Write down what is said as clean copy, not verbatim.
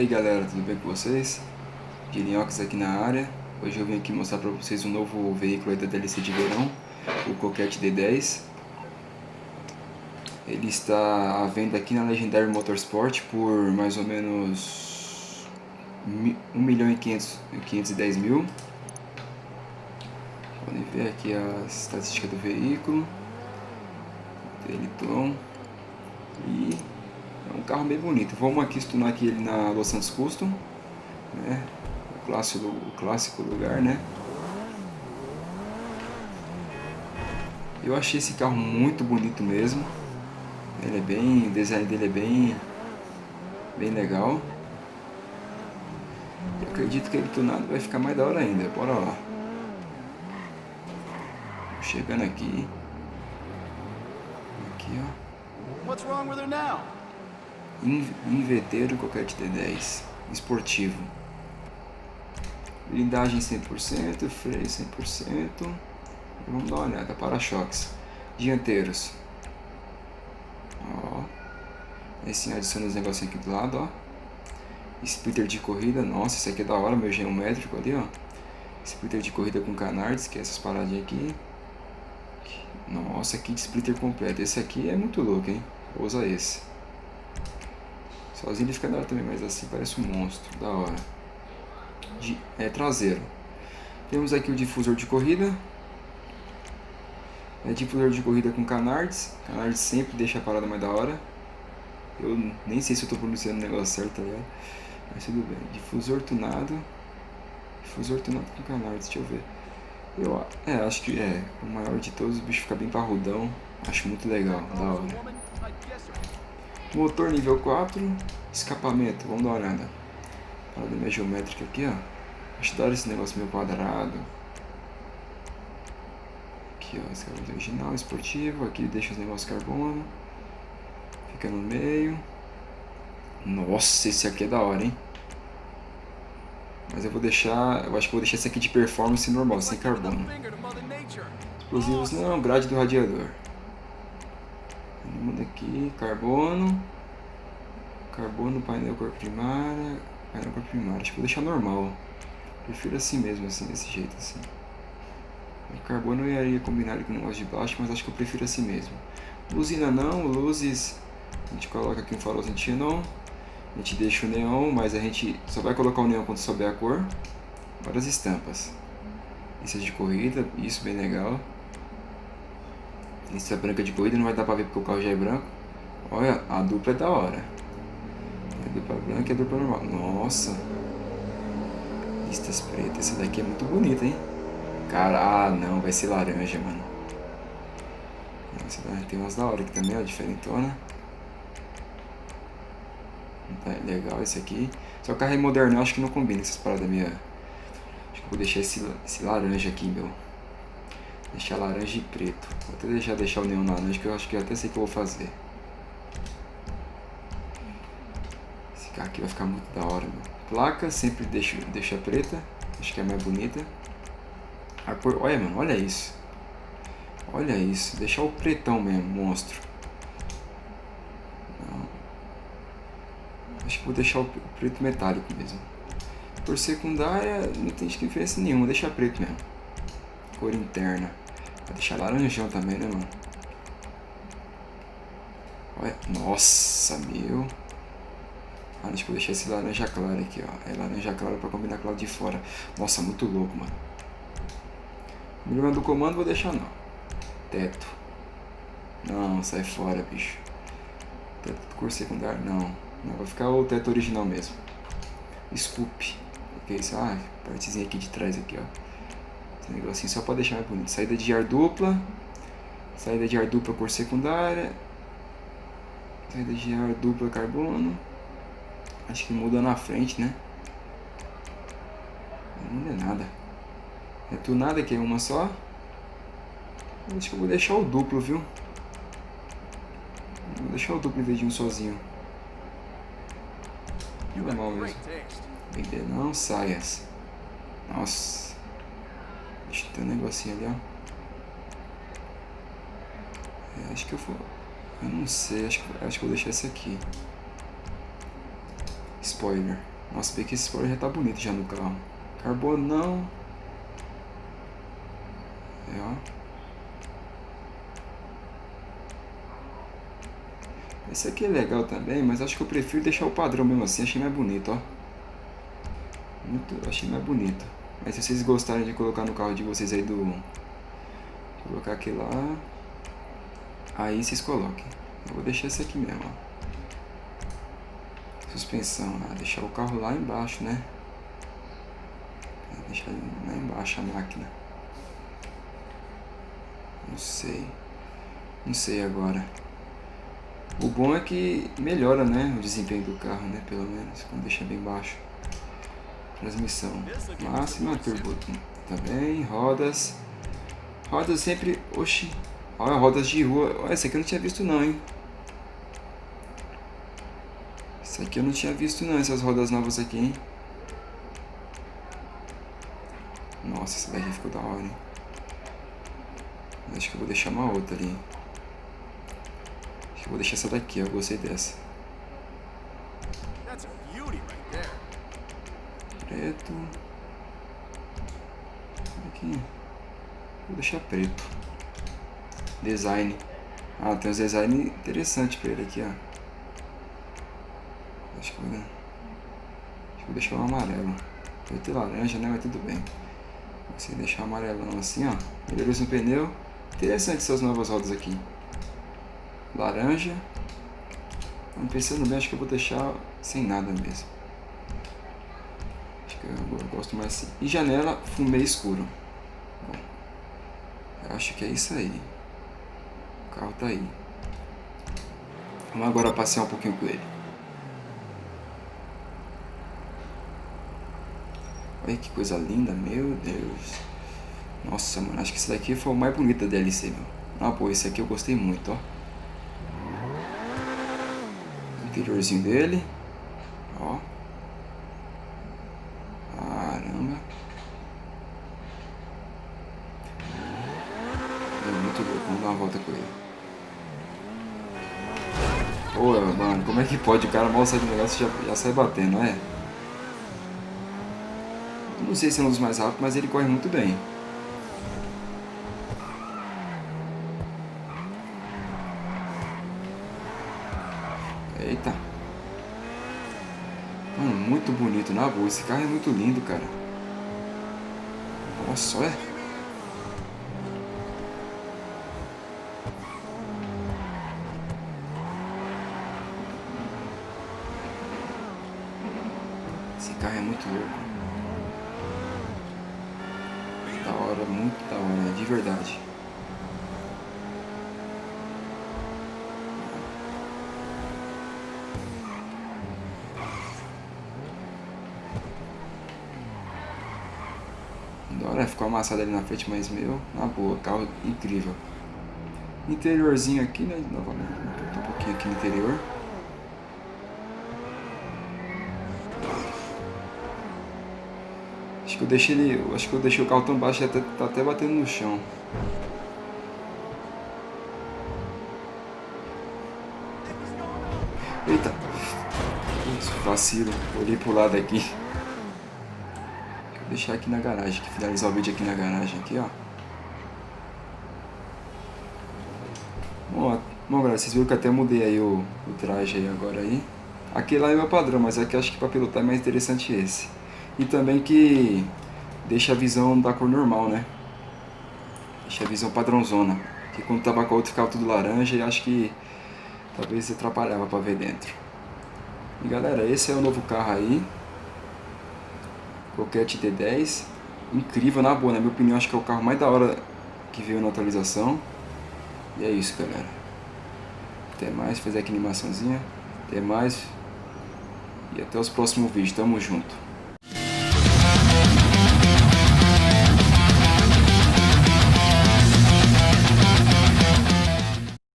aí galera, tudo bem com vocês? Girinhox aqui na área. Hoje eu vim aqui mostrar para vocês um novo veículo aí da DLC de verão, o Coquette D10. Ele está à venda aqui na Legendary Motorsport por mais ou menos 1.510.000. Podem ver aqui a estatística do veículo, Teliton, e é um carro bem bonito. Vamos aqui tunar aqui ele na Los Santos Custom, né? O clássico lugar, né? Eu achei esse carro muito bonito mesmo. Ele é bem, o design dele é bem legal. Eu acredito que ele tunado vai ficar mais da hora ainda. Bora lá. Chegando aqui. Aqui, ó. What's wrong with her now? Inveteiro Coquette D10 esportivo. Blindagem 100%, freio 100%. Vamos dar uma olhada. Para-choques dianteiros. Ó. Aí sim, adiciona os negocinhos aqui do lado, ó. Splitter de corrida. Nossa, esse aqui é da hora, meu geométrico ali, ó. Splitter de corrida com canards, que é essas paradinhas aqui. Nossa, kit splitter completo. Esse aqui é muito louco, hein? Vou usar esse. Sozinho ele fica da hora também, mas assim parece um monstro. Da hora. Traseiro. Temos aqui o difusor de corrida. Difusor de corrida com canards. Canards sempre deixa a parada mais da hora. Eu nem sei se eu estou pronunciando o negócio certo, tá ligado? Mas tudo bem. Difusor tunado. Difusor tunado com canards, deixa eu ver. Acho que o maior de todos, o bicho fica bem parrudão. Acho muito legal, da hora. Motor nível 4, escapamento, vamos dar uma olhada. Parada minha geométrica aqui, ó. Acho da hora esse negócio meio quadrado. Aqui, ó, esse é original, esportivo. Aqui deixa os negócios carbono. Fica no meio. Nossa, esse aqui é da hora, hein? Mas eu acho que vou deixar esse aqui de performance normal, sem carbono. Explosivos não, grade do radiador. Muda aqui, carbono. Carbono, painel cor primária. Painel cor primária, acho que vou deixar normal. Prefiro assim mesmo, assim, desse jeito, assim. O carbono eu iria combinar com o negócio de baixo, mas acho que eu prefiro assim mesmo. Luzina não, luzes. A gente coloca aqui um farolzinho xenon. A gente deixa o neon, mas a gente só vai colocar o neon quando souber a cor. Várias estampas. Isso é de corrida, isso bem legal. Lista branca de corrida, não vai dar pra ver porque o carro já é branco. Olha, a dupla é da hora. A dupla branca e a dupla normal. Nossa. Listas pretas, essa daqui é muito bonita, hein? Cara, não, vai ser laranja, mano. Nossa, tem umas da hora aqui também, ó, diferentona. Legal esse aqui. Só que o carro é moderno, eu acho que não combina essas paradas minha. Acho que eu vou deixar esse laranja aqui, meu. Deixar laranja e preto. Vou até deixar o neon laranja, que eu acho que eu até sei o que eu vou fazer. Esse carro aqui vai ficar muito da hora, meu. Placa, sempre deixa preta. Acho que é a mais bonita. A cor, olha, mano, olha isso. Olha isso. Deixar o pretão mesmo, monstro. Acho que vou deixar o preto metálico mesmo. Por secundária, não tem diferença nenhuma, vou deixar preto mesmo. Cor interna. Vou deixar laranjão também, né, mano? Olha, nossa, meu. Acho que vou deixar esse laranja claro aqui, ó. É laranja claro pra combinar com o lado de fora. Nossa, muito louco, mano. Emblema do comando vou deixar não. Teto. Não, sai fora, bicho. Teto de cor secundária, não. Não, vai ficar o teto original mesmo. Scoop. O que é isso? Ah, partezinha aqui de trás aqui, ó. Esse negocinho só pra deixar mais bonito. Saída de ar dupla. Saída de ar dupla cor secundária. Saída de ar dupla carbono. Acho que muda na frente, né? Não muda nada. Retunada aqui é uma só. Acho que eu vou deixar o duplo, viu? Vou deixar o duplo em vez de um sozinho. Normal mesmo. Vender não, saias. Nossa. Deixa eu ter um negocinho ali, ó. Acho que eu vou. Eu não sei, acho que vou deixar esse aqui. Spoiler. Nossa, bem que esse spoiler já tá bonito já no carro. Carbono não. É, ó. Esse aqui é legal também, mas acho que eu prefiro deixar o padrão mesmo assim. Achei mais bonito, ó. Achei mais bonito. Mas se vocês gostarem de colocar no carro de vocês aí colocar aqui lá, aí vocês coloquem. Eu vou deixar esse aqui mesmo, ó. Suspensão, deixar o carro lá embaixo, né? Deixar lá embaixo a máquina. Não sei agora. O bom é que melhora, né, o desempenho do carro, né, pelo menos, quando deixa bem baixo. Transmissão máxima, turbo também, rodas sempre, oxi, olha, rodas de rua, olha, esse aqui eu não tinha visto não, hein. Isso aqui eu não tinha visto não, essas rodas novas aqui, hein. Nossa, essa daqui ficou da hora, hein. Acho que eu vou deixar uma outra ali. Acho que eu vou deixar essa daqui, eu gostei dessa. Preto. Aqui. Vou deixar preto. Design. Ah, tem uns design interessantes pra ele aqui, ó. Acho que vou deixar o amarelo. Preto e laranja, né? Mas tudo bem. Se deixar amarelão assim, ó. Melhorou no pneu. Interessante essas novas rodas aqui. Laranja. Pensando bem, acho que eu vou deixar sem nada mesmo. Acho que eu gosto mais assim. E janela, fumê escuro. Bom, eu acho que é isso aí. O carro tá aí. Vamos agora passear um pouquinho com ele. Olha que coisa linda, meu Deus. Nossa, mano, acho que esse daqui foi o mais bonito da DLC, meu. Ah, pô, esse aqui eu gostei muito, ó. O interiorzinho dele. Ó. Caramba. É muito louco, vamos dar uma volta com ele. Pô, mano, como é que pode? O cara mal sai do negócio e já sai batendo, é? Eu não sei se é um dos mais rápidos, mas ele corre muito bem. Eita. Mano, muito bonito, na boa. Esse carro é muito lindo, cara. Nossa, olha. Esse carro é muito louco. Da hora, muito da hora, de verdade. Da hora, ficou amassado ali na frente, mas meu, na boa, carro incrível. Interiorzinho aqui, né? Novamente, um pouquinho aqui no interior. Acho que eu deixei o carro tão baixo que tá até batendo no chão. Eita! Putz, vacilo, olhei pro lado aqui. Vou deixar aqui na garagem, finalizar o vídeo aqui na garagem aqui, ó. Bom, galera, vocês viram que até mudei aí o traje aí agora aí. Aqui lá é o meu padrão, mas aqui acho que para pilotar é mais interessante esse. E também que deixa a visão da cor normal, né? Deixa a visão padrãozona. Que quando tava com a outra ficava tudo laranja e acho que talvez atrapalhava para ver dentro. E galera, esse é o novo carro aí. Coquette D10. Incrível, na boa, na minha opinião, acho que é o carro mais da hora que veio na atualização. E é isso, galera. Até mais, fazer aqui a animaçãozinha. Até mais. E até os próximos vídeos. Tamo junto.